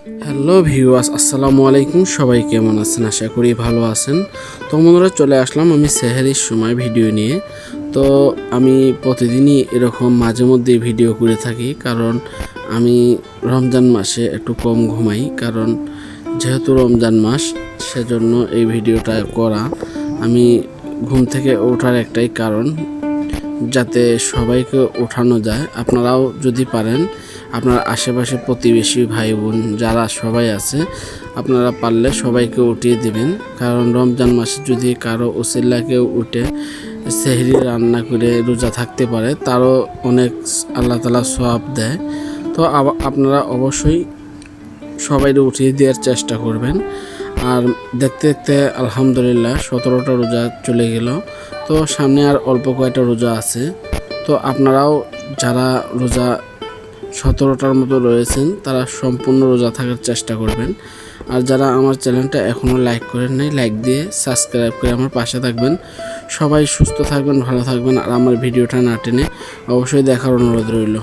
Hello viewers, আসসালামু আলাইকুম। সবাই কেমন আছেন? আশা করি ভালো আছেন। তো বন্ধুরা, চলে আসলাম আমি সেহরির সময় ভিডিও নিয়ে। তো আমি প্রতিদিনই এরকম মাঝে মধ্যে ভিডিও করে থাকি, কারণ আমি রমজান মাসে একটু কম ঘুমাই, কারণ যেহেতু রমজান মাস সেজন্য এই ভিডিওটা করা। আমি ঘুম থেকে ওঠার একটাই কারণ, যাতে সবাইকে ওঠানো যায়। আপনারাও যদি পারেন, আপনার আশেপাশে প্রতিবেশী ভাই বোন যারা সবাই আছে, আপনারা পারলে সবাইকে উঠিয়ে দিবেন। কারণ রমজান মাসে যদি কারো ওসিল্লাকে উঠে সেহরি রান্না করে রোজা থাকতে পারে, তারও অনেক আল্লাহ তাআলা সওয়াব দেয়। তো আপনারা অবশ্যই সবাইকে উঠিয়ে দেওয়ার চেষ্টা করবেন। আর দেখতে দেখতে আলহামদুলিল্লাহ 17টা রোজা চলে গেল। তো সামনে আর অল্প কয়েকটা রোজা আছে। তো আপনারাও যারা রোজা 17টার মতো রয়েছেন, তারা সম্পূর্ণ রোজা থাকার চেষ্টা করবেন। আর যারা আমার চ্যানেলটা এখনও লাইক করেন নাই, লাইক দিয়ে সাবস্ক্রাইব করে আমার পাশে থাকবেন। সবাই সুস্থ থাকবেন, ভালো থাকবেন। আর আমার ভিডিওটা না টেনে অবশ্যই দেখার অনুরোধ রইল।